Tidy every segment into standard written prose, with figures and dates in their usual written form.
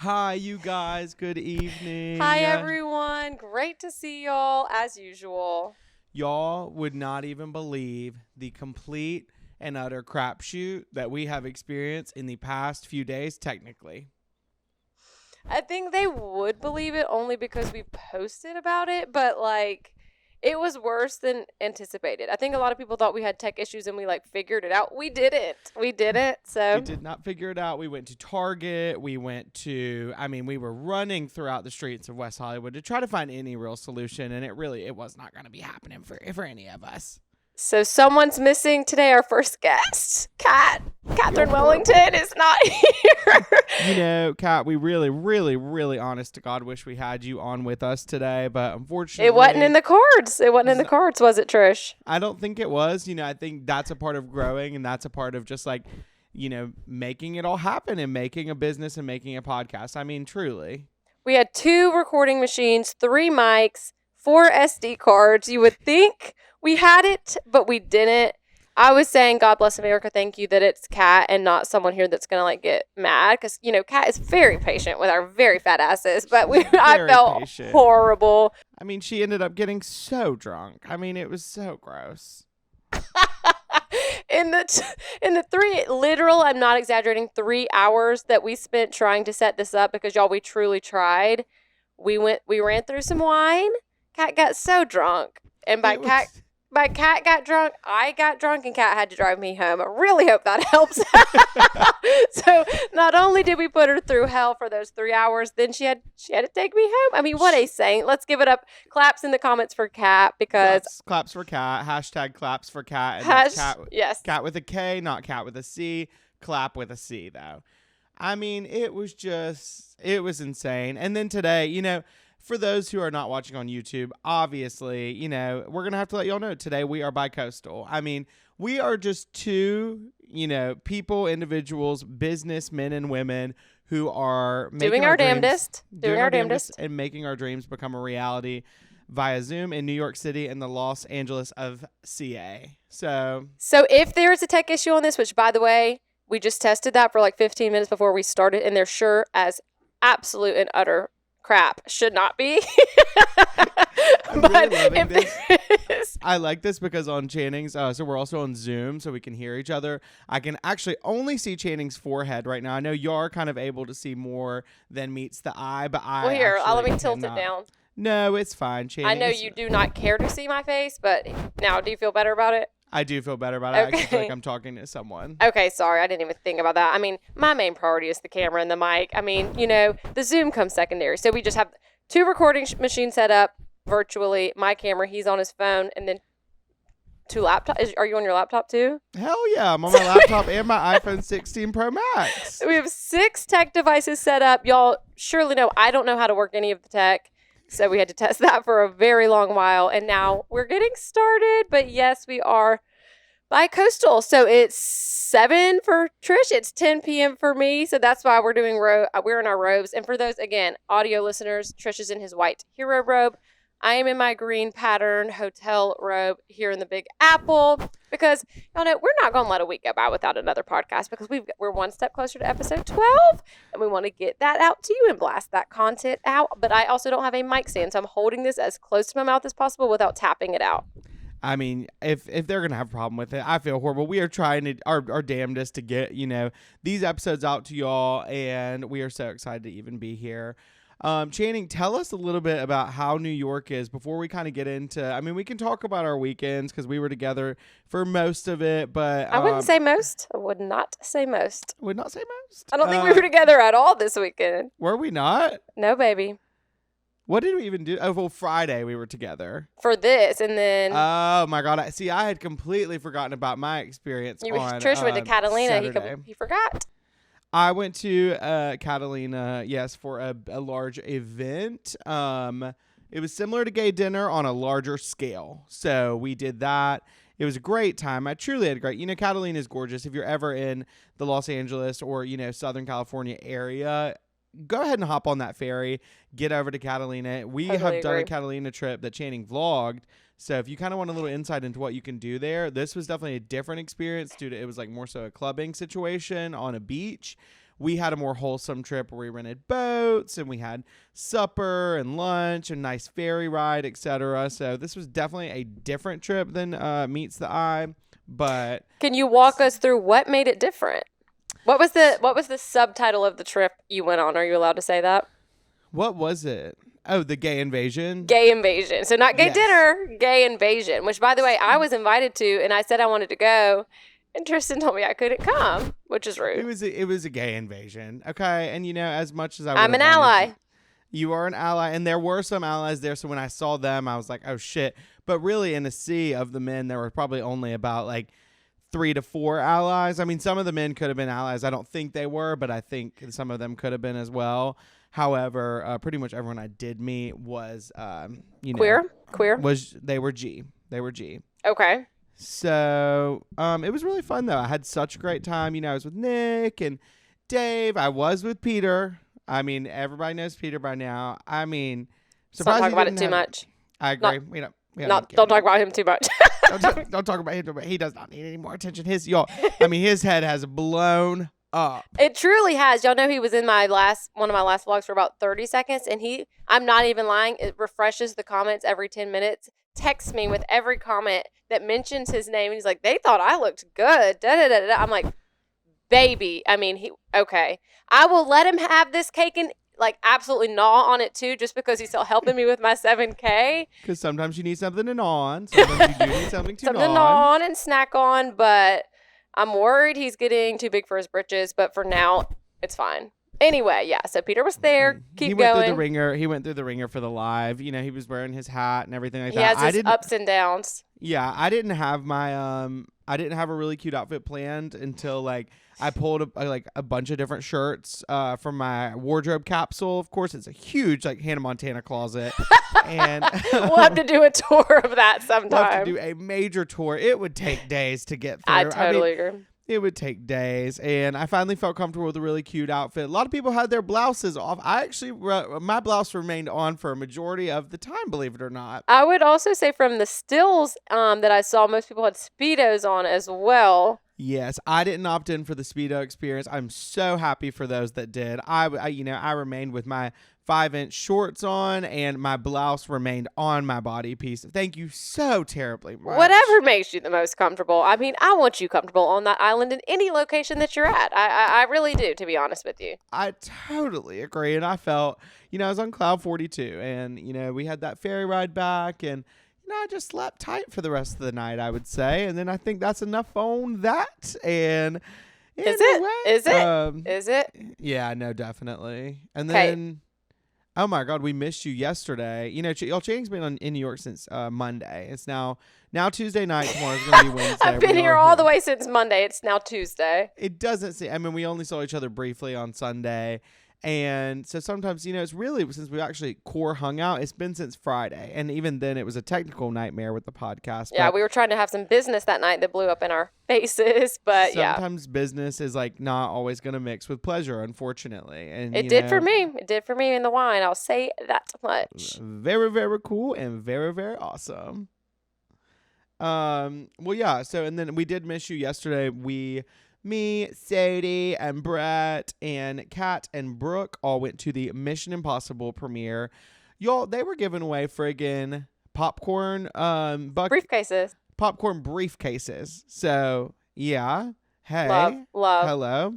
Hi, you guys. Good evening. Hi, everyone. Great to see y'all, as usual. Y'all would not even believe the complete and utter crapshoot that we have experienced in the past few days, technically. I think they would believe it only because we posted about it, but, it was worse than anticipated. I think a lot of people thought we had tech issues and we, figured it out. We didn't. So. We did not figure it out. We went to Target. We were running throughout the streets of West Hollywood to try to find any real solution, and it was not going to be happening for any of us. So someone's missing today. Our first guest, Catherine Wellington, is not here. Kat, we really, really, really, honest to God, wish we had you on with us today, but unfortunately, it wasn't in the cards. Was it, Trish? I don't think it was. I think that's a part of growing, and that's a part of just making it all happen and making a business and making a podcast. I mean, truly. We had 2 recording machines, 3 mics, 4 SD cards. You would think we had it, but we didn't. I was saying, God bless America, thank you that it's Kat and not someone here that's going to get mad. Because, Kat is very patient with our very fat asses. But I felt patient. Horrible. I mean, she ended up getting so drunk. I mean, it was so gross. in the 3 literal, I'm not exaggerating, 3 hours that we spent trying to set this up, because y'all, we truly tried. We ran through some wine. Kat got so drunk. And by Kat got drunk, I got drunk, and Kat had to drive me home. I really hope that helps. So not only did we put her through hell for those 3 hours, then she had to take me home. I mean, what a saint. Let's give it up. Claps in the comments for Kat, because claps for Kat. Hashtag claps for Kat. And yes. Kat with a K, not Kat with a C. Clap with a C, though. I mean, it was insane. And then today, for those who are not watching on YouTube, obviously, we're going to have to let y'all know today we are bicoastal. I mean, we are just 2, people, individuals, businessmen and women who are doing our damnedest and making our dreams become a reality via Zoom in New York City and the Los Angeles of CA. So if there is a tech issue on this, which, by the way, we just tested that for 15 minutes before we started, and they're sure as absolute and utter crap should not be. But really this. I like this because on Channing's, so we're also on Zoom, so we can hear each other. I can actually only see Channing's forehead right now. I know you're kind of able to see more than meets the eye, but let me tilt it down. No, it's fine. Channing, I know you do not care to see my face, but now do you feel better about it? I do feel better about it. Okay. I actually feel like I'm talking to someone. Okay, sorry. I didn't even think about that. I mean, my main priority is the camera and the mic. I mean, the Zoom comes secondary. So we just have 2 recording machines set up virtually. My camera, he's on his phone, and then 2 laptops. Are you on your laptop too? Hell yeah. I'm on my laptop and my iPhone 16 Pro Max. We have 6 tech devices set up. Y'all surely know I don't know how to work any of the tech. So we had to test that for a very long while, and now we're getting started. But yes, we are bicoastal. So it's 7 for Trish. It's 10 p.m. for me. So that's why we're doing we're in our robes. And for those, again, audio listeners, Trish is in his white hero robe. I am in my green pattern hotel robe here in the Big Apple, because y'all know we're not going to let a week go by without another podcast, because we're one step closer to episode 12, and we want to get that out to you and blast that content out. But I also don't have a mic stand, so I'm holding this as close to my mouth as possible without tapping it out. I mean, if they're going to have a problem with it, I feel horrible. We are trying our damnedest to get, these episodes out to y'all, and we are so excited to even be here. Channing, tell us a little bit about how New York is before we kind of get into, I mean, we can talk about our weekends because we were together for most of it, but I wouldn't say most. I would not say most. Would not say most? I don't think we were together at all this weekend. Were we not? No, baby. What did we even do? Oh, well, Friday we were together. For this, and then... Oh, my God. I had completely forgotten about my experience Trish went to Catalina. He forgot. I went to Catalina, yes, for a large event. It was similar to gay dinner on a larger scale. So we did that. It was a great time. I truly had a great... Catalina is gorgeous. If you're ever in the Los Angeles or, Southern California area... Go ahead and hop on that ferry. Get over to Catalina. We have done a Catalina trip that Channing vlogged. So if you kind of want a little insight into what you can do there, this was definitely a different experience. It was more so a clubbing situation on a beach. we had a more wholesome trip where we rented boats and we had supper and lunch and nice ferry ride, etc. So this was definitely a different trip than Meets the Eye. But can you walk us through what made it different? What was the subtitle of the trip you went on? Are you allowed to say that? What was it? Oh, the gay invasion. Gay invasion. So not gay Yes. dinner, gay invasion. Which, by the way, I was invited to, and I said I wanted to go. And Tristan told me I couldn't come, which is rude. It was a gay invasion. Okay. And as much as I'm an ally. You are an ally. And there were some allies there. So when I saw them, I was like, oh shit. But really in a sea of the men, there were probably only about like 3 to 4 allies. I mean, some of the men could have been allies. I don't think they were, but I think some of them could have been as well. However, pretty much everyone I did meet was, queer. They were G. Okay. So it was really fun, though. I had such a great time. I was with Nick and Dave. I was with Peter. I mean, everybody knows Peter by now. I mean, Don't talk about it too much. I agree. Don't talk about him too much. don't talk about him. He does not need any more attention. His head has blown up. It truly has. Y'all know he was in one of my last vlogs for about 30 seconds, and I'm not even lying, it refreshes the comments every 10 minutes. Texts me with every comment that mentions his name, and he's like, they thought I looked good. Da, da, da, da. I'm like, baby. I mean, okay. I will let him have this cake and absolutely gnaw on it too, just because he's still helping me with my 7K. Because sometimes you need something to gnaw on. Sometimes you do need something to gnaw on and snack on, but I'm worried he's getting too big for his britches, but for now, it's fine. Anyway, yeah, so Peter was there. He went through the ringer. He went through the ringer for the live. He was wearing his hat and everything like that. He has his ups and downs. Yeah, I didn't have I didn't have a really cute outfit planned until I pulled a bunch of different shirts from my wardrobe capsule. Of course, it's a huge Hannah Montana closet. And we'll have to do a tour of that sometime. We'll have to do a major tour. It would take days to get through. I totally agree. It would take days, and I finally felt comfortable with a really cute outfit. A lot of people had their blouses off. My blouse remained on for a majority of the time, believe it or not. I would also say from the stills that I saw, most people had Speedos on as well. Yes, I didn't opt in for the Speedo experience. I'm so happy for those that did. I remained with my 5-inch shorts on, and my blouse remained on my body piece. Thank you so terribly much. Whatever makes you the most comfortable. I mean, I want you comfortable on that island in any location that you're at. I really do, to be honest with you. I totally agree, and I felt, I was on Cloud 42, and, we had that ferry ride back, and I just slept tight for the rest of the night, I would say. And then I think that's enough on that. And Is it? Yeah, no, definitely. And then, oh my God, we missed you yesterday. Y'all Channing's been in New York since Monday. It's now Tuesday night. Tomorrow's going to be Wednesday. I've been here all the way since Monday. It's now Tuesday. It doesn't seem, we only saw each other briefly on Sunday. And so sometimes, it's really, since we actually core hung out, it's been since Friday. And even then, it was a technical nightmare with the podcast. Yeah, we were trying to have some business that night that blew up in our faces. But sometimes business is not always going to mix with pleasure, unfortunately. And it did for me. It did for me in the wine. I'll say that much. Very, very cool and very, very awesome. Well, yeah. So, and then we did miss you yesterday. Me, Sadie, and Brett, and Kat, and Brooke all went to the Mission Impossible premiere. Y'all, they were giving away friggin' popcorn briefcases. Popcorn briefcases. So, yeah. Hey. Love. Hello.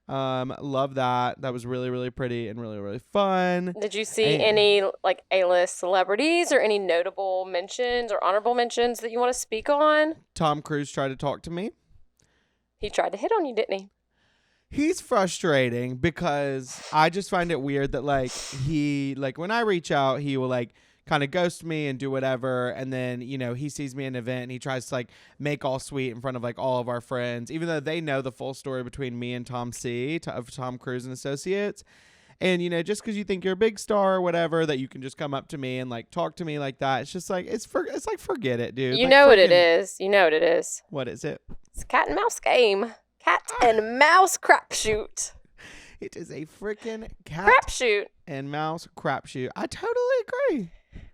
Love that. That was really, really pretty and really, really fun. Did you see any A-list celebrities or any notable mentions or honorable mentions that you want to speak on? Tom Cruise tried to talk to me. He tried to hit on you, didn't he? He's frustrating because I just find it weird that he when I reach out, he will kind of ghost me and do whatever, and then he sees me in an event and he tries to make all sweet in front of all of our friends, even though they know the full story between me and Tom of Tom Cruise and Associates. And just because you think you're a big star or whatever, that you can just come up to me and talk to me like that, it's just forget it, dude. You know what it is. You know what it is. What is it? It's a cat and mouse game. Cat and mouse crapshoot. It is a freaking cat crapshoot and mouse crapshoot. I totally agree.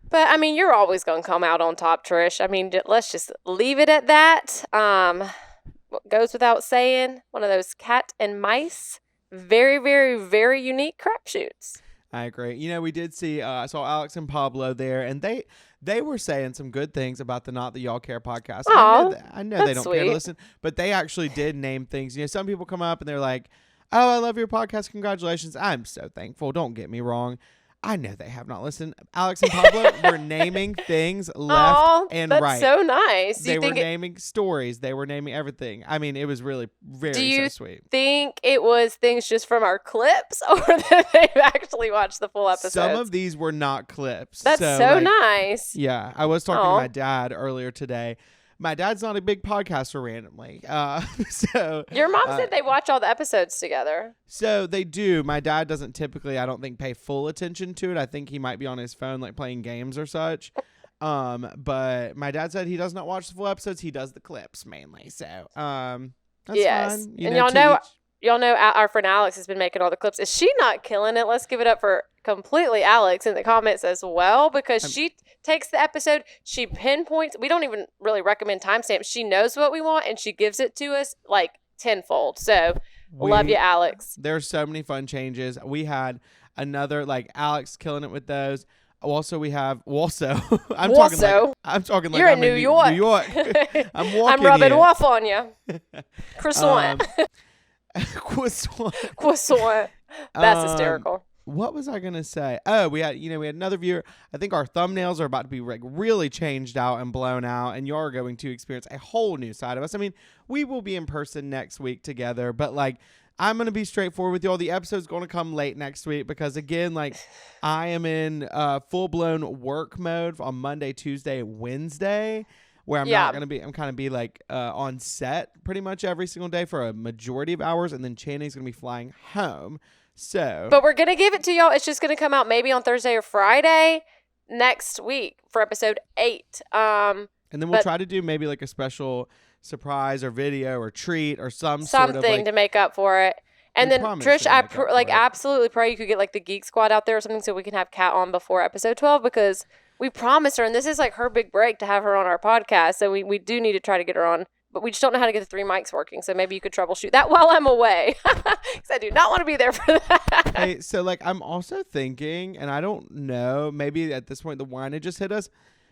But you're always gonna come out on top, Trish. Let's just leave it at that. What goes without saying, one of those cat and mice very, very, very unique crapshoots. I agree. You know, we did see, I saw Alex and Pablo there, and they were saying some good things about the Not That Y'all Care podcast. Aw, I know they don't care to sweet. listen, but they actually did name things. You know, some people come up and they're like, oh, I love your podcast. Congratulations. I'm so thankful. Don't get me wrong. I know they have not listened. Alex and Pablo were naming things left and that's right. so nice. They were naming stories. They were naming everything. I mean, it was really very so sweet. Think it was things just from our clips, or that they've actually watched the full episode? Some of these were not clips. That's so nice. Yeah, I was talking to my dad earlier today. My dad's not a big podcaster randomly. So your mom said they watch all the episodes together. So they do. My dad doesn't typically, I don't think, pay full attention to it. I think he might be on his phone, like playing games or such. But my dad said he does not watch the full episodes. He does the clips mainly. So that's fine. And y'all know our friend Alex has been making all the clips. Is she not killing it? Let's give it up for completely Alex in the comments as well, because she takes the episode, she pinpoints. We don't even really recommend timestamps. She knows what we want and she gives it to us like tenfold. So love you, Alex. There's so many fun changes. We had another, like, Alex killing it with those. Also, we have I'm talking like you're I'm in New York. New York. I'm walking. I'm rubbing here. off on you. Croissant. Croissant. That's hysterical. What was I gonna say? Oh, we had another viewer. I think our thumbnails are about to be like really changed out and blown out, and you're going to experience a whole new side of us. I mean, we will be in person next week together, but like, I'm gonna be straightforward with y'all. The episode's gonna come late next week because, again, like, I am in full blown work mode on Monday, Tuesday, Wednesday, where I'm not gonna be. I'm kind of be like on set pretty much every single day for a majority of hours, and then Channing's gonna be flying home. So, but we're gonna give it to y'all. It's just gonna come out maybe on Thursday or Friday next week for episode 8. And then we'll try to do maybe like a special surprise or video or treat or something sort of like, to make up for it. And then Trish, I absolutely pray you could get like the Geek Squad out there or something so we can have Kat on before episode 12, because we promised her, and this is like her big break to have her on our podcast. So we do need to try to get her on. But we just don't know how to get the 3 mics working, so maybe you could troubleshoot that while I'm away, because I do not want to be there for that. Hey, so like, I'm also thinking, and I don't know, maybe at this point the wine had just hit us.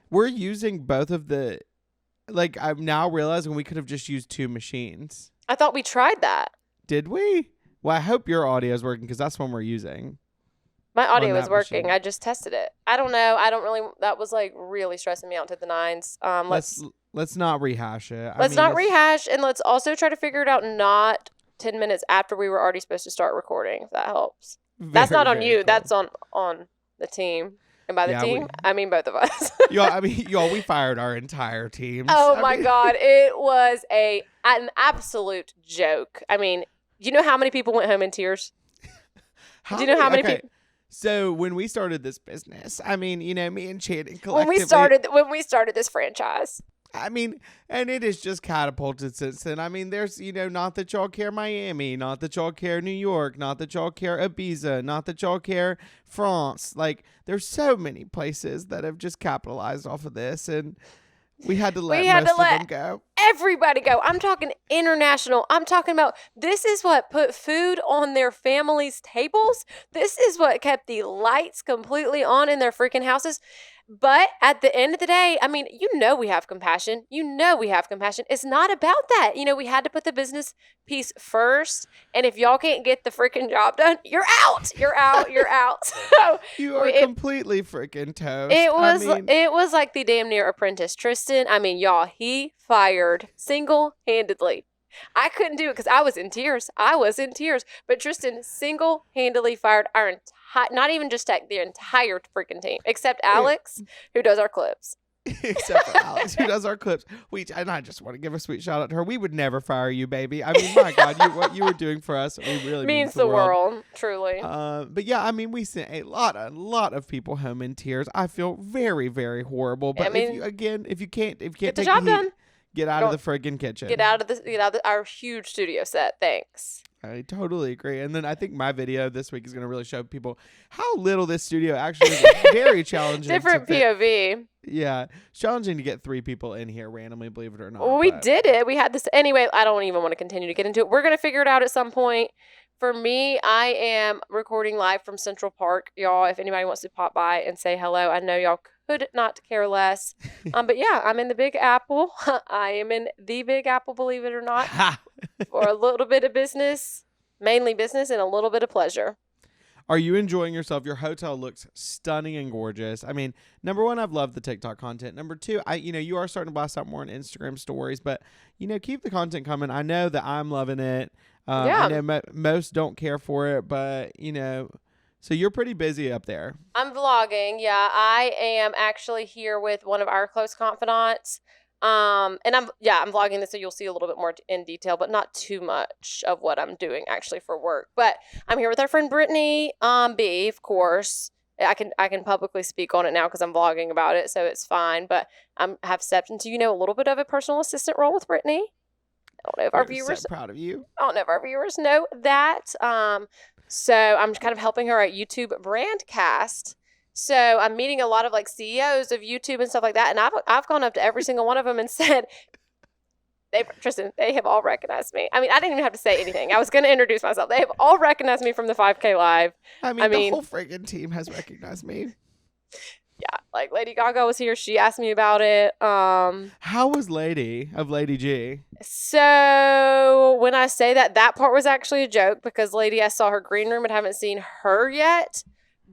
We're using both of the, like, I'm now realizing we could have just used 2 machines. I thought we tried that. Did we? Well, I hope your audio is working, because that's one we're using. My audio is working. Machine. I just tested it. I don't know. That was like really stressing me out to the nines. Let's not rehash it. Let's not rehash, and let's also try to figure it out not 10 minutes after we were already supposed to start recording, if that helps. That's not on you. Cool. That's on the team. And by the team, I mean both of us. y'all, we fired our entire team. Oh, my God. It was an absolute joke. I mean, you know how many people went home in tears? Do you know how many people? So when we started this business, I mean, me and Channing collectively. When we started this franchise. I mean, and it is just catapulted since then. I mean, there's, Not That Y'all Care Miami, Not That Y'all Care New York, Not That Y'all Care Ibiza, Not That Y'all Care France. Like, there's so many places that have just capitalized off of this, and we had to let most of them go. Everybody go. I'm talking international. I'm talking about, this is what put food on their families' tables. This is what kept the lights completely on in their freaking houses. But at the end of the day, I mean, we have compassion. It's not about that. We had to put the business piece first. And if y'all can't get the freaking job done, you're out. You're out. So you are completely freaking toast. It was like the damn near apprentice. Tristan, I mean, y'all, he fired single-handedly. I couldn't do it because I was in tears. But Tristan single-handedly fired our not even just tech, the entire freaking team, except Alex, who does our clips. Except for Alex, who does our clips. And I just want to give a sweet shout out to her. We would never fire you, baby. I mean, my God, what you were doing for us, it really means the world, truly. But yeah, I mean, we sent a lot of people home in tears. I feel very, very horrible. But if you can't get the job done, get out of the friggin' kitchen. Get out of our huge studio set. Thanks. I totally agree. And then I think my video this week is going to really show people how little this studio actually is. Very challenging. Different POV. Yeah. It's challenging to get 3 people in here randomly, believe it or not. We did it. We had this. Anyway, I don't even want to continue to get into it. We're going to figure it out at some point. For me, I am recording live from Central Park, y'all. If anybody wants to pop by and say hello, I know y'all could not care less. But yeah, I'm in the Big Apple. I am in the Big Apple, believe it or not, for a little bit of business, mainly business, and a little bit of pleasure. Are you enjoying yourself? Your hotel looks stunning and gorgeous. I mean, number 1, I've loved the TikTok content. Number 2, you are starting to blast out more on Instagram stories, but keep the content coming. I know that I'm loving it. I know most don't care for it, but so you're pretty busy up there. I'm vlogging. Yeah, I am actually here with one of our close confidants. And I'm vlogging this, so you'll see a little bit more in detail, but not too much of what I'm doing actually for work. But I'm here with our friend Brittany B, of course. I can publicly speak on it now because I'm vlogging about it, so it's fine. But I have stepped into a little bit of a personal assistant role with Brittany. I don't know if our viewers. So proud of you. I don't know if our viewers know that. So I'm kind of helping her at YouTube Brandcast. So I'm meeting a lot of CEOs of YouTube and stuff like that, and I've gone up to every single one of them and said, Tristan, they have all recognized me. I mean, I didn't even have to say anything. I was going to introduce myself. They have all recognized me from the 5K Live. I mean, the whole friggin' team has recognized me. Yeah, Lady Gaga was here. She asked me about it. How was Lady of Lady G? So when I say that part was actually a joke because Lady, I saw her green room and haven't seen her yet.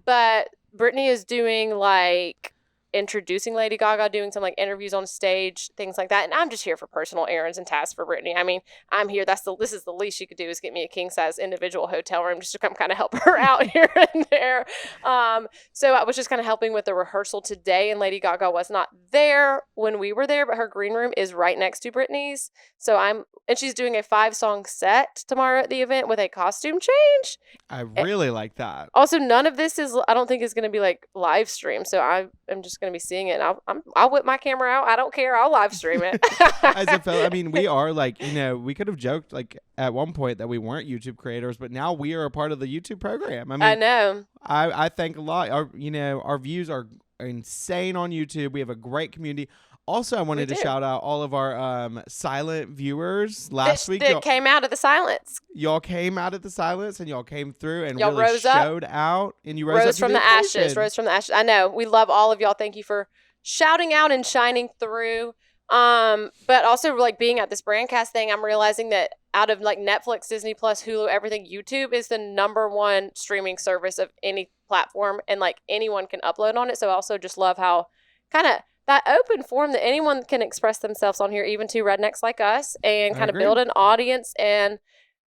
But Brittany is doing introducing Lady Gaga, doing some interviews on stage, things like that. And I'm just here for personal errands and tasks for Brittany. I mean, I'm here. This is the least she could do is get me a king size individual hotel room just to come kind of help her out here and there. So I was just kind of helping with the rehearsal today, and Lady Gaga was not there when we were there, but her green room is right next to Brittany's. And she's doing a 5-song set tomorrow at the event with a costume change. I really like that. Also, none of this I don't think is going to be live stream. So I'm just going to be seeing it. I'll whip my camera out. I don't care. I'll live stream it. As a fellow, I mean, we are we could have joked at one point that we weren't YouTube creators, but now we are a part of the YouTube program. I mean, I know. I think a lot. Our views are insane on YouTube. We have a great community. Also, I wanted to shout out all of our silent viewers last week. That came out of the silence. Y'all came out of the silence and y'all came through and y'all really showed out. And you rose from the ashes. Rose from the ashes. I know. We love all of y'all. Thank you for shouting out and shining through. But also being at this Brandcast thing, I'm realizing that out of Netflix, Disney Plus, Hulu, everything, YouTube is the #1 streaming service of any platform, and anyone can upload on it. So I also just love how kind of that open forum that anyone can express themselves on here, even to rednecks like us, and kind of build an audience and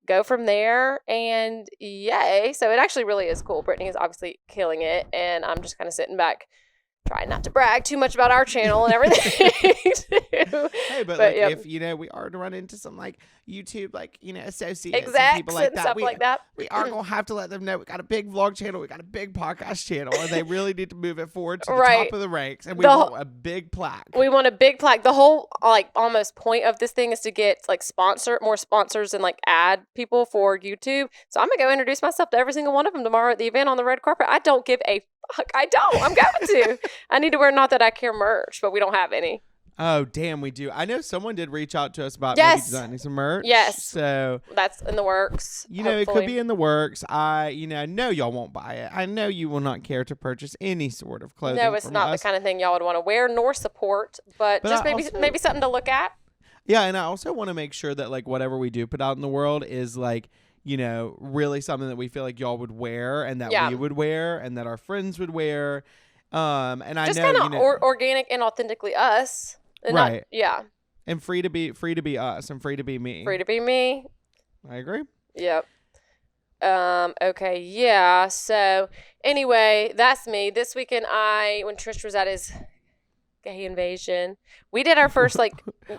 go from there. And yay. So it actually really is cool. Brittany is obviously killing it. And I'm just kind of sitting back, trying not to brag too much about our channel and everything. Hey, but if we are to run into some YouTube associates and people like and stuff like that, we are gonna have to let them know we got a big vlog channel, we got a big podcast channel, and they really need to move it forward to the top of the ranks. And we want a big plaque. We want a big plaque. The whole almost point of this thing is to get more sponsors and ad people for YouTube. So I'm gonna go introduce myself to every single one of them tomorrow at the event on the red carpet. I don't give a fuck. I don't. I'm going to. I need to wear Not That I Care merch, but we don't have any. Oh, damn, we do. I know someone did reach out to us about maybe designing some merch. Yes. So that's in the works. It could be in the works. I know y'all won't buy it. I know you will not care to purchase any sort of clothing. No, it's not the kind of thing y'all would want to wear nor support, but just maybe something to look at. Yeah, and I also want to make sure that whatever we do put out in the world is really something that we feel like y'all would wear and that we would wear and that our friends would wear. And I just know kind of organic and authentically us. Right. And free to be us and free to be me. Free to be me. I agree. Yep. Okay. Yeah. So anyway, that's me. This weekend, when Trish was at his gay invasion, we did our first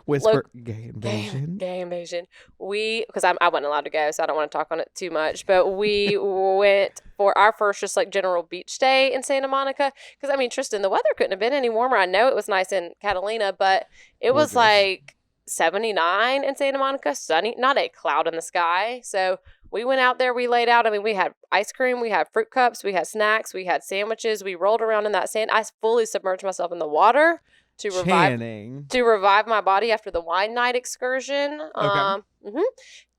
whisper gay invasion. Gay invasion. Because I wasn't allowed to go, so I don't want to talk on it too much. But we went for our first just general beach day in Santa Monica. Because Tristan, the weather couldn't have been any warmer. I know it was nice in Catalina, but it was 79 in Santa Monica, sunny, not a cloud in the sky. So we went out there, we laid out. I mean, we had ice cream, we had fruit cups, we had snacks, we had sandwiches. We rolled around in that sand. I fully submerged myself in the water to revive my body after the wine night excursion. Okay.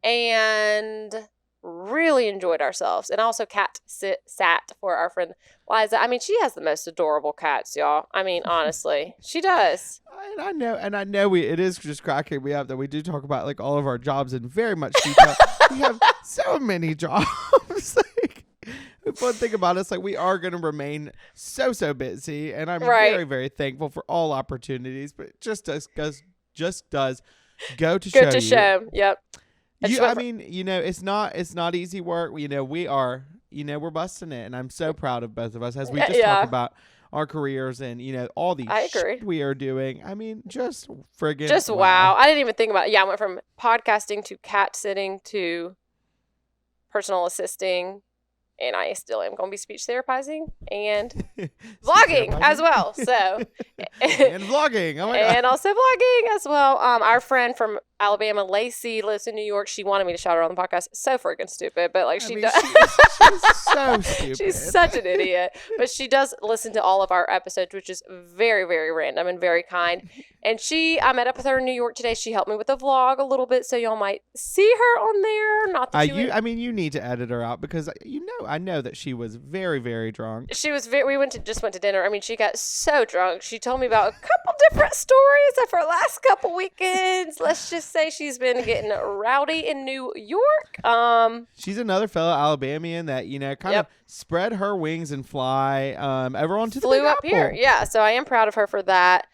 And really enjoyed ourselves. And also sat for our friend Liza. I mean, she has the most adorable cats, y'all. I mean, honestly, she does. And I know it is just cracking me up that we do talk about like all of our jobs in very much detail. We have so many jobs. Like, the fun thing about us, like, we are going to remain so busy, and I'm very, very thankful for all opportunities. But it just does go to show. Yep. I mean, it's not easy work. We're busting it, and I'm so proud of both of us as we just talk about our careers and all these shit we are doing. I mean, just friggin' wow. I didn't even think about it. Yeah, I went from podcasting to cat sitting to personal assisting, and I still am going to be speech therapizing and vlogging as well. So and vlogging, oh my God. And also vlogging as well. Our friend from Alabama, Lacey, lives in New York. She wanted me to shout her on the podcast. So freaking stupid, but like she does. She's so stupid. She's such an idiot, but she does listen to all of our episodes, which is very, very random and very kind. And I met up with her in New York today. She helped me with the vlog a little bit, so y'all might see her on there. Not that you need to edit her out because I know that she was very, very drunk. She was we went to dinner. I mean, she got so drunk. She told me about a couple different stories of her last couple weekends. Let's just say she's been getting rowdy in New York. She's another fellow Alabamian that kind of spread her wings and fly over onto the Big up Apple. Here. Yeah, so I am proud of her for that.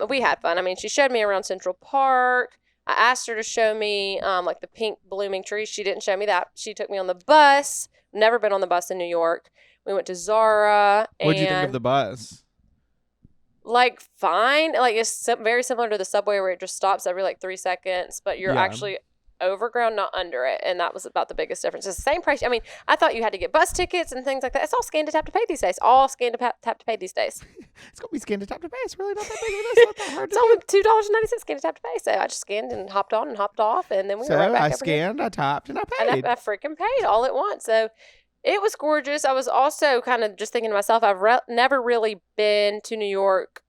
We had fun. I mean, she showed me around Central Park. I asked her to show me like the pink blooming trees. She didn't show me that. She took me on the bus. Never been on the bus in New York. We went to Zara. What'd you think of the bus? Like, fine. Like, it's very similar to the subway where it just stops every like 3 seconds, but you're actually over ground, not under it. And that was about the biggest difference. It's the same price. I mean, I thought you had to get bus tickets and things like that. It's all scan to tap to pay these days. All scan to tap to pay these days. It's going to be scan to tap to pay. It's really not that big of a deal. It's not that hard. It's only $2.90 scan to tap to pay. So I just scanned and hopped on and hopped off. And then we were right back. I scanned, I tapped, and I paid. And I freaking paid all at once. So it was gorgeous. I was also kind of just thinking to myself, I've never really been to New York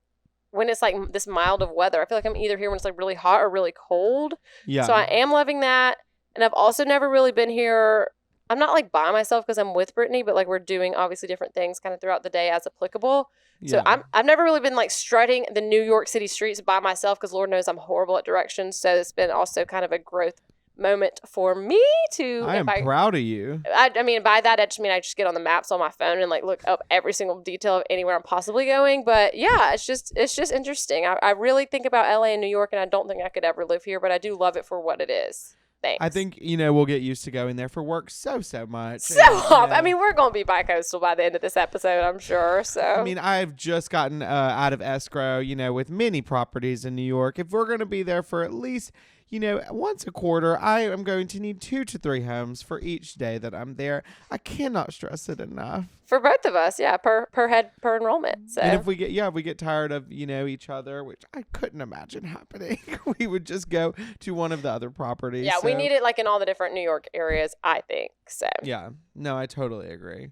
when it's like this mild of weather. I feel like I'm either here when it's like really hot or really cold. Yeah. So I am loving that. And I've also never really been here. I'm not like by myself because I'm with Brittany, but like we're doing obviously different things kind of throughout the day as applicable. So I've never really been like strutting the New York City streets by myself because Lord knows I'm horrible at directions. So it's been also kind of a growth moment for me to. I am proud of you. I mean, by that I just mean I just get on the maps on my phone and like look up every single detail of anywhere I'm possibly going. But yeah, it's just interesting. I really think about LA and New York, and I don't think I could ever live here, but I do love it for what it is. Thanks. I think, we'll get used to going there for work so much. I mean, we're going to be bicoastal by the end of this episode, I'm sure. So I mean, I've just gotten out of escrow, with many properties in New York. If we're going to be there for at least, once a quarter, I am going to need 2 to 3 homes for each day that I'm there. I cannot stress it enough. For both of us, yeah, per head, per enrollment. So. And if we get tired of, each other, which I couldn't imagine happening, we would just go to one of the other properties. Yeah, we need it like in all the different New York areas, I think. So. Yeah, no, I totally agree.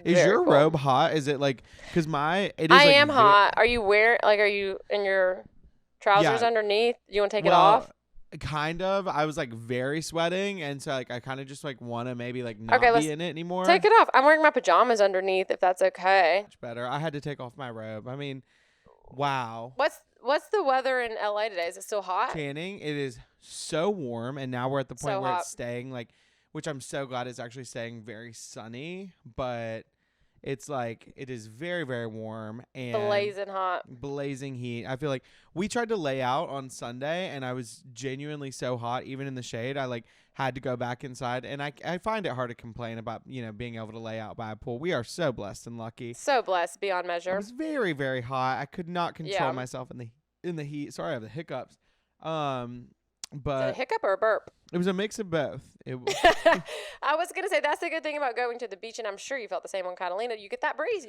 Is your robe hot? Is it like, because I am hot. Are you in your trousers underneath? You want to take it off? Kind of. I was like very sweating, and so like I kind of just like want to maybe like not be in it anymore. Take it off. I'm wearing my pajamas underneath, if that's okay. Much better. I had to take off my robe. I mean, wow. What's the weather in LA today? Is it still hot? Channing, it is so warm, and now we're at the point where it's staying like, which I'm so glad it's actually staying very sunny, but it's like it is very, very warm and blazing heat. I feel like we tried to lay out on Sunday, and I was genuinely so hot, even in the shade. I like had to go back inside, and I find it hard to complain about being able to lay out by a pool. We are so blessed and lucky. So blessed beyond measure. It was very, very hot. I could not control myself in the heat. Sorry, I have the hiccups. But is it a hiccup or a burp? It was a mix of both. I was going to say, that's the good thing about going to the beach, and I'm sure you felt the same on Catalina. You get that breeze.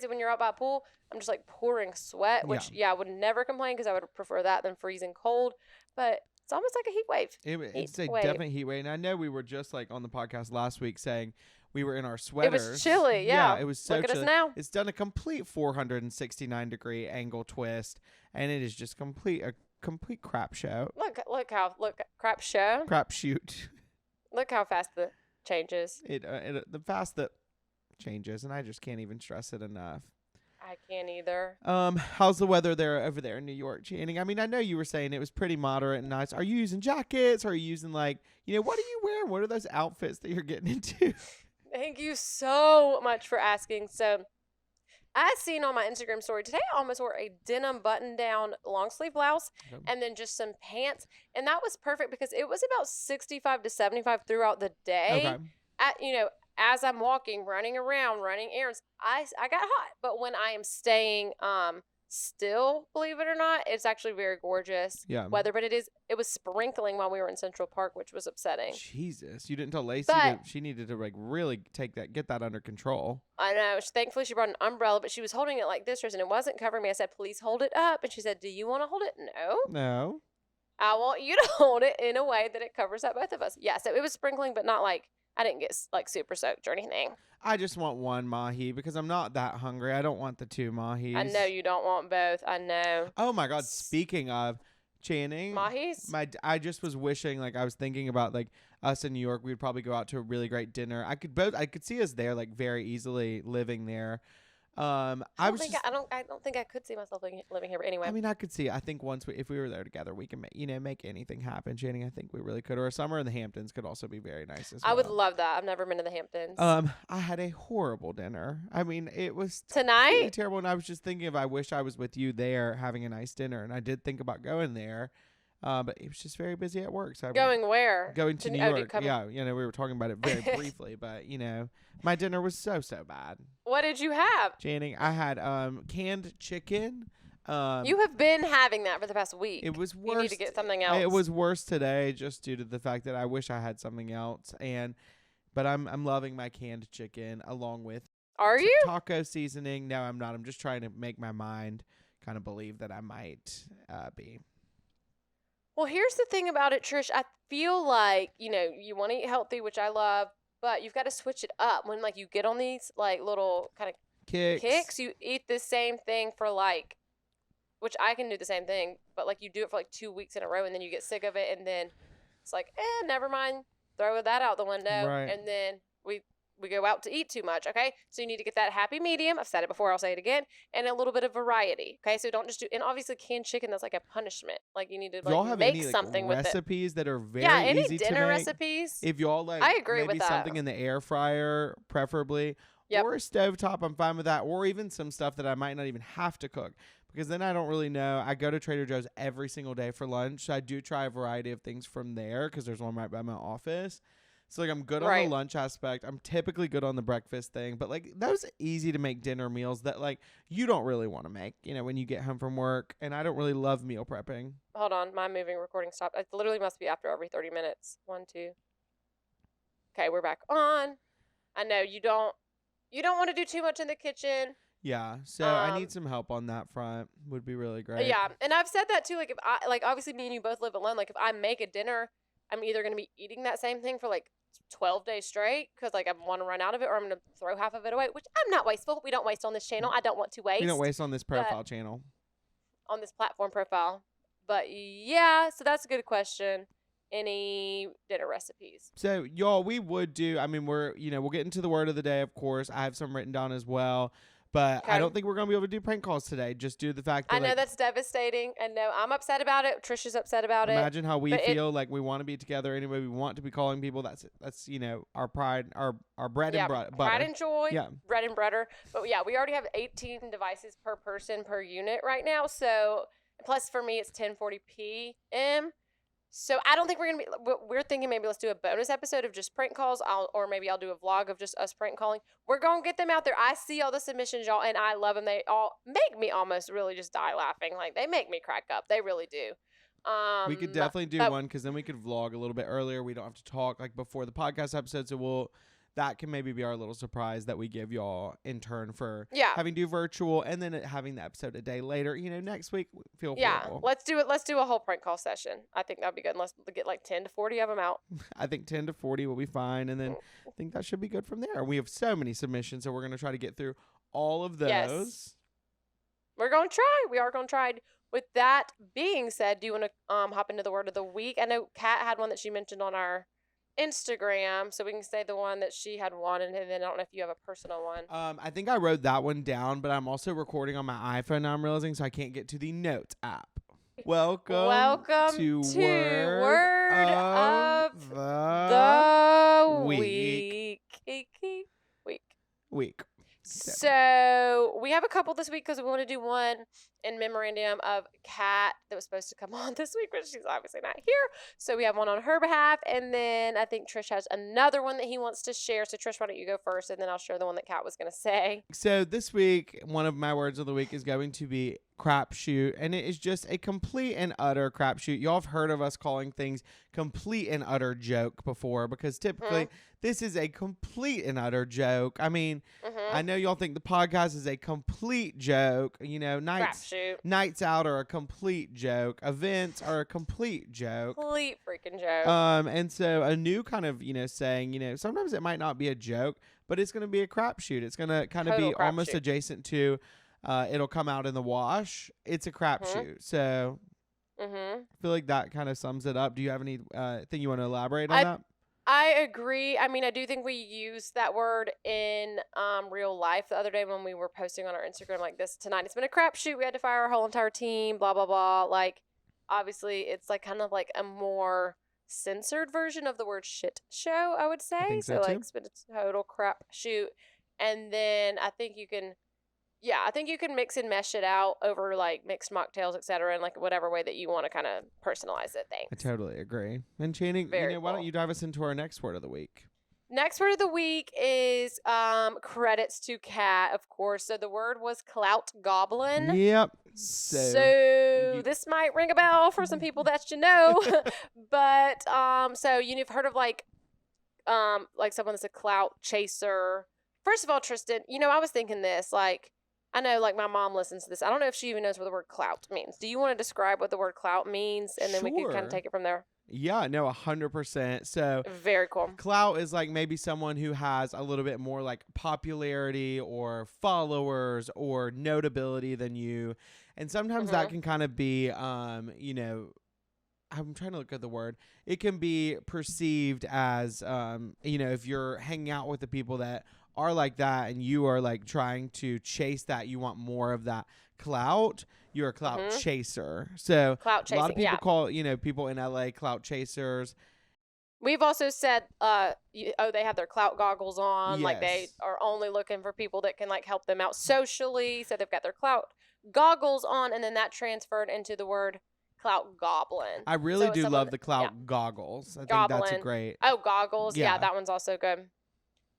When you're out by a pool. I'm just like pouring sweat, which, I would never complain because I would prefer that than freezing cold. But It's almost like a heat wave. It's a definite heat wave. And I know we were just like on the podcast last week saying we were in our sweaters. It was chilly, yeah. It was so Look at chilly. us now. It's done a complete 469-degree angle twist, and it is just a complete crap show. Look, crap show. Crapshoot. Look how fast the changes. The fast that changes, and I just can't even stress it enough. I can't either. How's the weather over there in New York, Channing? I mean, I know you were saying it was pretty moderate and nice. Are you using jackets? Are you using what are you wearing? What are those outfits that you're getting into? Thank you so much for asking. So, I seen on my Instagram story today, I almost wore a denim button-down long-sleeve blouse and then just some pants. And that was perfect because it was about 65 to 75 throughout the day. Okay. As I'm walking, running around, running errands, I got hot. But when I am staying still, believe it or not, it's actually very gorgeous weather. But it was sprinkling while we were in Central Park, which was upsetting. Jesus, you didn't tell Lacey she needed to really get that under control. I know. Thankfully, she brought an umbrella, but she was holding it like this, and it wasn't covering me. I said, "Please hold it up," and she said, "Do you want to hold it?" No. I want you to hold it in a way that it covers up both of us. Yeah. So it was sprinkling, but not like. I didn't get super soaked or anything. I just want one mahi because I'm not that hungry. I don't want the two mahis. I know you don't want both. I know. Oh my God. Speaking of Channing. Mahis? I just was wishing, I was thinking about us in New York, we'd probably go out to a really great dinner. I could see us there very easily living there. I don't think I could see myself living here, but anyway. I mean, I could see. I think if we were there together, we can make anything happen, Channing. I think we really could. Or a summer in the Hamptons could also be very nice as well. I would love that. I've never been to the Hamptons. I had a horrible dinner. I mean, it was tonight terrible. And I was just thinking I wish I was with you there having a nice dinner. And I did think about going there. But it was just very busy at work. So going where? Going to New York. Yeah, we were talking about it very briefly, but my dinner was so bad. What did you have? Channing, I had canned chicken. You have been having that for the past week. It was worse. You need to get something else. It was worse today just due to the fact that I wish I had something else. But I'm loving my canned chicken along with taco seasoning. No, I'm not. I'm just trying to make my mind kind of believe that I might be. Well, here's the thing about it, Trish. I feel like, you want to eat healthy, which I love, but you've got to switch it up. When, you get on these, little kind of kicks, you eat the same thing for, which I can do the same thing, but, you do it for, 2 weeks in a row, and then you get sick of it, and then it's never mind. Throw that out the window. Right. And then we go out to eat too much, okay? So you need to get that happy medium. I've said it before, I'll say it again. And a little bit of variety, okay? So don't just do, and obviously canned chicken, that's a punishment. You need to y'all have make any, something with it. Recipes that are very any easy to make? dinner recipes. If y'all I agree maybe with that. something in the air fryer, preferably, or a stovetop, I'm fine with that. Or even some stuff that I might not even have to cook. Because then I don't really know. I go to Trader Joe's every single day for lunch. So I do try a variety of things from there because there's one right by my office. So I'm good on the lunch aspect. I'm typically good on the breakfast thing. But those easy to make dinner meals that you don't really want to make, when you get home from work. And I don't really love meal prepping. Hold on. My moving recording stopped. It literally must be after every 30 minutes. 1, 2. Okay, we're back on. I know you don't want to do too much in the kitchen. Yeah, so I need some help on that front. Would be really great. Yeah, and I've said that too. If I obviously me and you both live alone. If I make a dinner, I'm either going to be eating that same thing for 12 days straight because I want to run out of it, or I'm going to throw half of it away, which I'm not wasteful. We don't waste on this channel. I don't want to waste. We don't waste on this profile channel. On this platform profile. But yeah, so that's a good question. Any dinner recipes? So y'all, we would do, we'll get into the word of the day, of course. I have some written down as well. But I don't think we're going to be able to do prank calls today, just due to the fact that I know that's devastating. I know I'm upset about it. Trish is upset about it. Imagine how we feel we want to be together anyway. We want to be calling people. That's our pride, our bread and butter. Pride and joy, bread and butter. But yeah, we already have 18 devices per person per unit right now. So plus for me, it's 10:40 p.m. So I don't think we're going to be, we're thinking maybe let's do a bonus episode of just prank calls, or maybe I'll do a vlog of just us prank calling. We're going to get them out there. I see all the submissions, y'all, and I love them. They all make me almost really just die laughing. They make me crack up. They really do. We could definitely do one because then we could vlog a little bit earlier. We don't have to talk before the podcast episode. So that can maybe be our little surprise that we give y'all in turn for Yeah. having to do virtual and then having the episode a day later. Next week, feel horrible. Let's do it. Let's do a whole prank call session. I think that'd be good. Let's get like 10 to 40 of them out. I think 10 to 40 will be fine. And then I think that should be good from there. We have so many submissions, so we're going to try to get through all of those. Yes. We're going to try. We are going to try. With that being said, do you want to hop into the word of the week? I know Kat had one that she mentioned on our Instagram, so we can say the one that she had won, and then I don't know if you have a personal one. I think I wrote that one down, but I'm also recording on my iPhone now, I'm realizing, so I can't get to the notes app. Welcome to Word of the Week. So we have a couple this week because we want to do one in memorandum of Kat that was supposed to come on this week, but she's obviously not here. So we have one on her behalf, and then I think Trish has another one that he wants to share. So Trish, why don't you go first, and then I'll share the one that Kat was going to say. So this week, one of my words of the week is going to be crapshoot, and it is just a complete and utter crapshoot. Y'all have heard of us calling things complete and utter joke before, because typically this is a complete and utter joke. I mean, I know y'all think the podcast is a complete joke. Nights out are a complete joke. Events are a complete joke. Complete freaking joke. And so a new kind of, saying, sometimes it might not be a joke, but it's going to be a crapshoot. It's going to kind of be almost adjacent to it'll come out in the wash. It's a crapshoot. So I feel like that kind of sums it up. Do you have any thing you want to elaborate on that? I agree. I mean, I do think we used that word in real life the other day when we were posting on our Instagram like this tonight. It's been a crapshoot. We had to fire our whole entire team, blah, blah, blah. Like, obviously, it's like kind of like a more censored version of the word shit show, I would say. I think so too. Like, it's been a total crapshoot. And then I think you can... Yeah, I think you can mix and mesh it out over like mixed mocktails, etc., and like whatever way that you want to kind of personalize it. Thanks. I totally agree. And Channing, why don't you dive us into our next word of the week? Next word of the week is credits to Kat, of course. So the word was Clout goblin. Yep. So this might ring a bell for some people that you know, but so you've heard of like someone that's a clout chaser. First of all, Tristan, I was thinking this like. I know, like, my mom listens to this. I don't know if she even knows what the word clout means. Do you want to describe what the word clout means? And then we can kind of take it from there. Yeah, no, 100%. So very cool. Clout is like maybe someone who has a little bit more like popularity or followers or notability than you. And sometimes that can kind of be, I'm trying to look at the word. It can be perceived as, if you're hanging out with the people that are like that and you are like trying to chase that, you want more of that clout, you're a clout chaser. So clout chasing, a lot of people call people in LA clout chasers. We've also said they have their clout goggles on. Like they are only looking for people that can like help them out socially, so they've got their clout goggles on, and then that transferred into the word clout goblin. I really do love the clout goggles. I think that's a great. Oh, goggles. Yeah, that one's also good.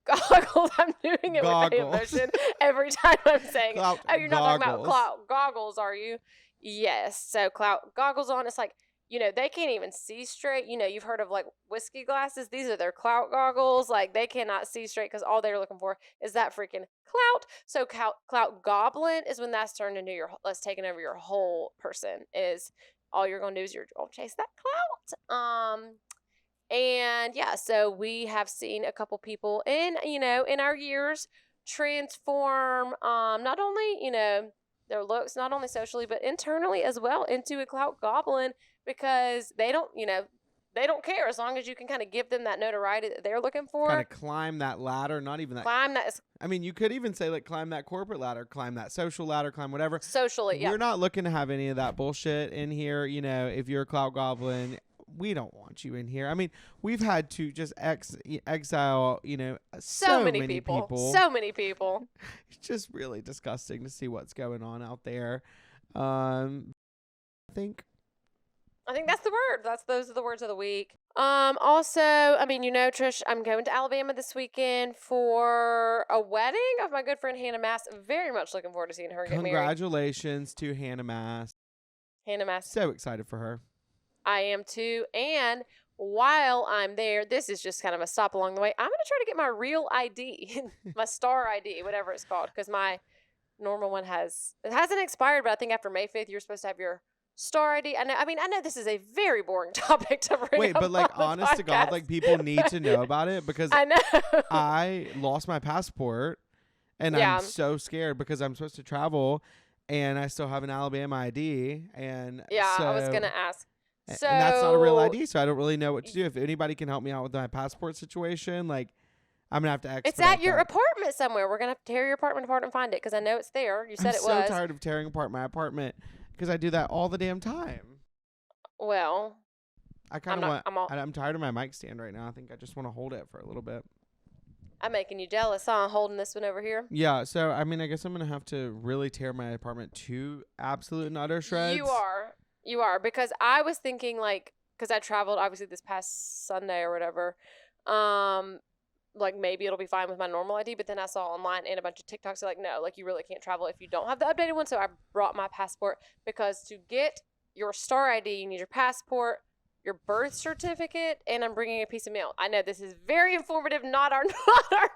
Goggles. I'm doing it with the emotion every time I'm saying it. Oh, you're not talking about clout goggles, are you? Yes. So clout goggles on. It's like, they can't even see straight. You've heard of like whiskey glasses. These are their clout goggles. Like they cannot see straight because all they're looking for is that freaking clout. So clout goblin is when that's turned into that's taken over your whole person. Is all you're going to do is you're going to chase that clout. And yeah, so we have seen a couple people in our years transform, not only, their looks, not only socially, but internally as well into a clout goblin, because they don't care as long as you can kind of give them that notoriety that they're looking for. Kind of climb that ladder, not even that. Climb that. I mean, you could even say like climb that corporate ladder, climb that social ladder, climb whatever. Socially, yeah. We're not looking to have any of that bullshit in here. If you're a clout goblin, we don't want you in here. I mean, we've had to just exile, so many people. So many people. It's just really disgusting to see what's going on out there. I think that's the word. Those are the words of the week. Also, I mean, Trish, I'm going to Alabama this weekend for a wedding of my good friend Hannah Mass. Very much looking forward to seeing her get married. Congratulations to Hannah Mass. Hannah Mass. So excited for her. I am too. And while I'm there, this is just kind of a stop along the way. I'm going to try to get my real ID, my star ID, whatever it's called, because my normal one hasn't expired, but I think after May 5th, you're supposed to have your star ID. I know this is a very boring topic to bring Wait, up but like, on the honest to God, podcast. like, people need to know about it because I know. I lost my passport and Yeah. I'm so scared because I'm supposed to travel and I still have an Alabama ID. And Yeah, so, I was going to ask. So, and that's not a real ID, so I don't really know what to do. If anybody can help me out with my passport situation, like, I'm gonna have to expedite it's at your that. apartment somewhere. We're going to have to tear your apartment apart and find it because I know it's there. You said I'm it so was. tired of tearing apart my apartment because I do that all the damn time. Well, I kind of I'm I'm tired of my mic stand right now. I think I just want to hold it for a little bit. I'm making you jealous, huh? Holding this one over here. Yeah, so I mean, I guess I'm gonna have to really tear my apartment to absolute and utter shreds. You are, because I was thinking because I traveled obviously this past Sunday or whatever. Like maybe it'll be fine with my normal ID, but then I saw online and a bunch of TikToks like, no, like you really can't travel if you don't have the updated one. So I brought my passport because to get your star ID, you need your passport, your birth certificate, and I'm bringing a piece of mail. I know this is very informative, not our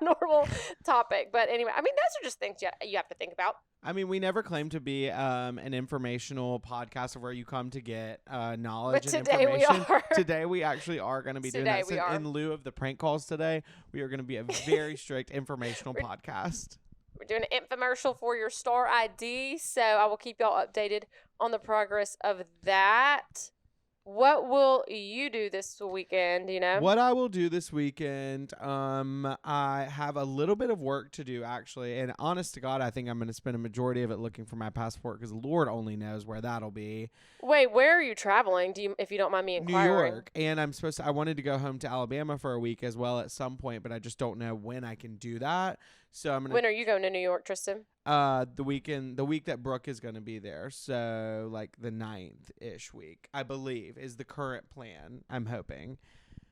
normal topic, but anyway, I mean those are just things you have to think about. I mean, we never claimed to be an informational podcast of where you come to get knowledge But and today information. we are. Today we actually are going to be doing that. So in lieu of the prank calls today, we are going to be a very strict informational podcast. We're doing an infomercial for your star ID, so I will keep y'all updated on the progress of that. What will you do this weekend, you know? What I will do this weekend, I have a little bit of work to do, actually. And honest to God, I think I'm going to spend a majority of it looking for my passport because Lord only knows where that'll be. Wait, where are you traveling? If you don't mind me inquiring? New York. And I wanted to go home to Alabama for a week as well at some point, but I just don't know when I can do that. So I'm going to... When are you going to New York, Tristan? The week that Brooke is going to be there. So like the 9th-ish week, I believe, is the current plan. I'm hoping.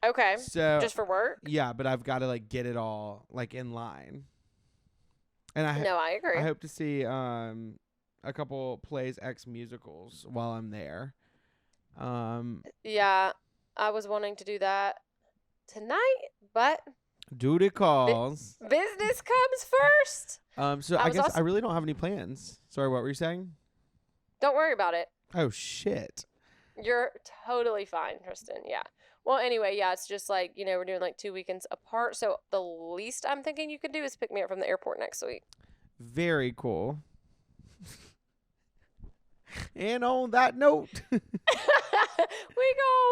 Okay. So just for work? Yeah, but I've got to like get it all like in line. And I agree. I hope to see a couple plays X musicals while I'm there. Yeah, I was wanting to do that tonight, but duty calls. Business comes first. So I guess I really don't have any plans. Sorry, what were you saying? Don't worry about it. Oh shit. You're totally fine, Tristan. Yeah. Well, anyway, yeah, it's just like, we're doing like 2 weekends apart. So the least I'm thinking you can do is pick me up from the airport next week. Very cool. And on that note, we gonna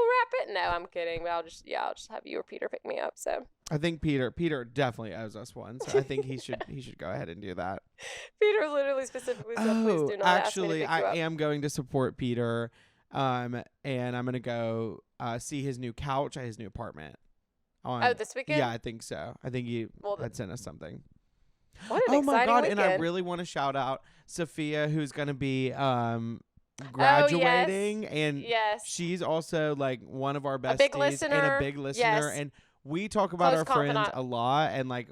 wrap it. No, I'm kidding. But I'll just have you or Peter pick me up. So I think Peter definitely owes us one. So I think he should go ahead and do that. Peter literally specifically said, please do not ask me to pick you up. I am going to support Peter. And I'm gonna go see his new couch at his new apartment. This weekend? Yeah, I think so. I think he had sent us something. What an exciting my God! weekend. And I really want to shout out Sophia, who's gonna be graduating, and she's also like one of our besties and a big listener. Yes. And we talk about Close our confidant. friends a lot, and like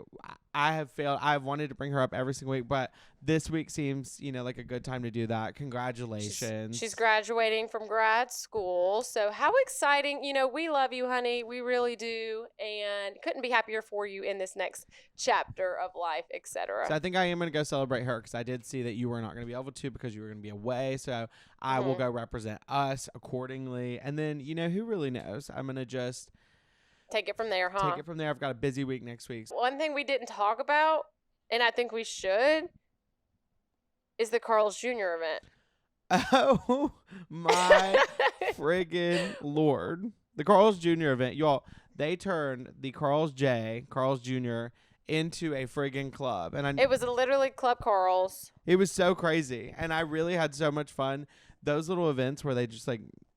I've wanted to bring her up every single week, but this week seems like a good time to do that. Congratulations. She's graduating from grad school, so how exciting. We love you, honey, we really do, and couldn't be happier for you in this next chapter of life, etc. So I think I am going to go celebrate her because I did see that you were not going to be able to because you were going to be away, so I will go represent us accordingly, and then who really knows, I'm going to just take it from there, huh? Take it from there. I've got a busy week next week. One thing we didn't talk about, and I think we should, is the Carl's Jr. event. Oh, my friggin' Lord. The Carl's Jr. event. Y'all, they turned the Carl's Jr. into a friggin' club. And it was literally Club Carl's. It was so crazy. And I really had so much fun. Those little events where they just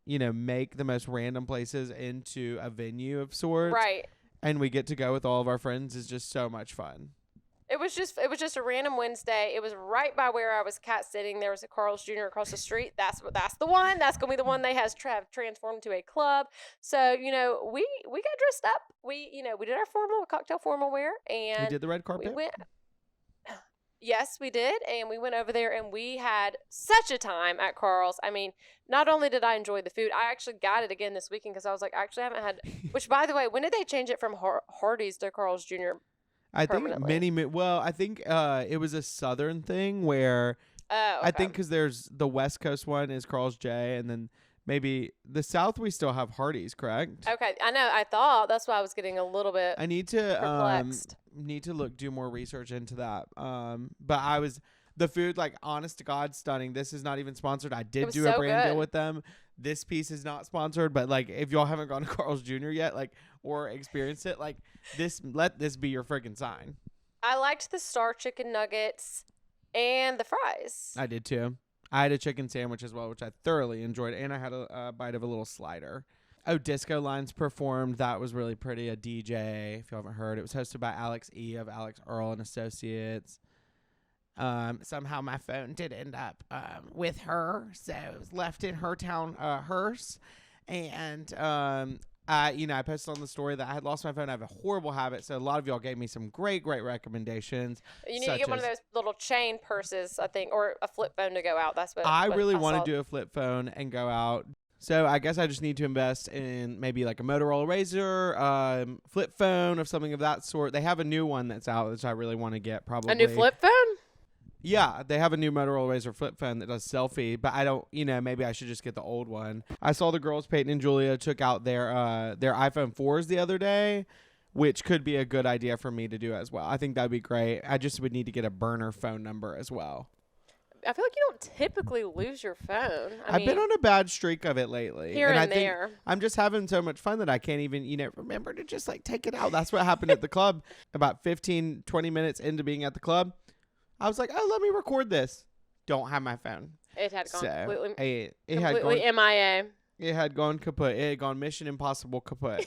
make the most random places into a venue of sorts. Right. And we get to go with all of our friends is just so much fun. It was just a random Wednesday. It was right by where I was cat sitting. There was a Carl's Jr. across the street. That's the one. That's gonna be the one they has transformed into a club. So we got dressed up. We did our cocktail formal wear, and we did the red carpet. We went. Yes, we did. And we went over there and we had such a time at Carl's. I mean, not only did I enjoy the food, I actually got it again this weekend because I was like, actually, I haven't had, which by the way, when did they change it from Hardee's to Carl's Jr.? I think I think it was a southern thing where I think because there's the West Coast one is Carl's J, and then maybe the South we still have Hardee's, correct? Okay, I know. I thought that's why I was getting a little bit. I need to perplexed. Do more research into that. But the food, like, honest to God, stunning. This is not even sponsored. I did do a brand deal with them. This piece is not sponsored, but like, if y'all haven't gone to Carl's Jr. yet, like, or experienced it, like, let this be your freaking sign. I liked the Star Chicken Nuggets and the fries. I did too. I had a chicken sandwich as well, which I thoroughly enjoyed, and I had a bite of a little slider. Oh, Disco Lines performed. That was really pretty. A DJ, if you haven't heard. It was hosted by Alex E. of Alex Earl and Associates. Somehow my phone did end up with her, so it was left in her town hearse. And I posted on the story that I had lost my phone. I have a horrible habit, so a lot of y'all gave me some great recommendations. You need to get one of those little chain purses, I think, or a flip phone to go out. That's what I really want to do, a flip phone and go out. So I guess I just need to invest in maybe like a Motorola Razr, flip phone, or something of that sort. They have a new one that's out, which I really want to get. Probably a new flip phone. Yeah, they have a new Motorola Razr flip phone that does selfie, but I don't, maybe I should just get the old one. I saw the girls, Peyton and Julia, took out their iPhone 4s the other day, which could be a good idea for me to do as well. I think that'd be great. I just would need to get a burner phone number as well. I feel like you don't typically lose your phone. I've been on a bad streak of it lately. Here and there. I'm just having so much fun that I can't even, remember to just like take it out. That's what happened at the club. About 15, 20 minutes into being at the club, I was like, oh, let me record this. Don't have my phone. It had gone completely MIA. It had gone kaput. It had gone Mission Impossible kaput.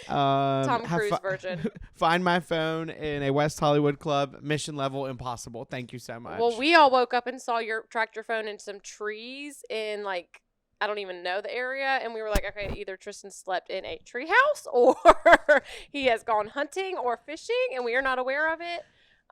Tom Cruise version. Find my phone in a West Hollywood club. Mission level impossible. Thank you so much. Well, we all woke up and saw tracked your phone in some trees in like, I don't even know the area. And we were like, okay, either Tristan slept in a treehouse or he has gone hunting or fishing and we are not aware of it.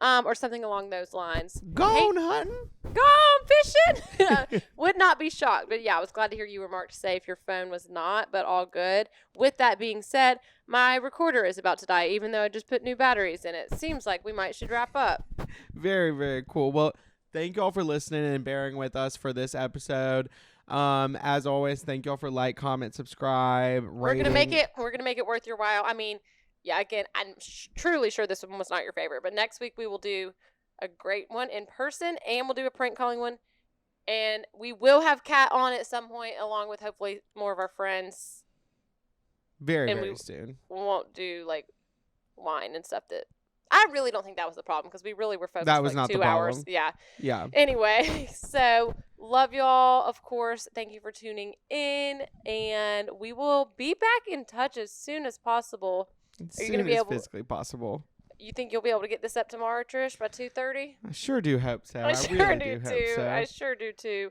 Or something along those lines. Gone hunting. Gone fishing. Would not be shocked. But yeah, I was glad to hear you were marked safe. Your phone was not, but all good. With that being said, my recorder is about to die, even though I just put new batteries in it. Seems like we should wrap up. Very, very cool. Well, thank you all for listening and bearing with us for this episode. As always, thank you all for comment, subscribe, rating. We're gonna make it worth your while. I mean, yeah, again, I'm truly sure this one was not your favorite, but next week we will do a great one in person, and we'll do a prank calling one, and we will have Kat on at some point, along with hopefully more of our friends. Very soon. We won't do like wine and stuff. That I really don't think that was the problem because we really were focused. That was like not 2 the hours. problem. Yeah. Anyway, so love y'all. Of course, thank you for tuning in, and we will be back in touch as soon as possible. Are you going to be able? Physically possible. You think you'll be able to get this up tomorrow, Trish, by 2:30? I sure do hope so. I sure do too.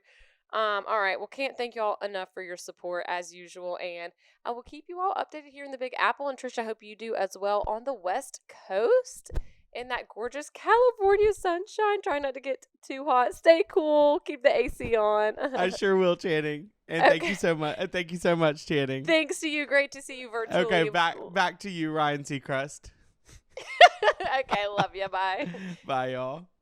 All right. Well, can't thank y'all enough for your support as usual, and I will keep you all updated here in the Big Apple. And Trish, I hope you do as well on the West Coast in that gorgeous California sunshine. Try not to get too hot. Stay cool. Keep the AC on. I sure will, Channing. And thank you so much. Thank you so much, Channing. Thanks to you. Great to see you virtually. Okay, back to you, Ryan Seacrest. Okay, love you. Bye. Bye, y'all.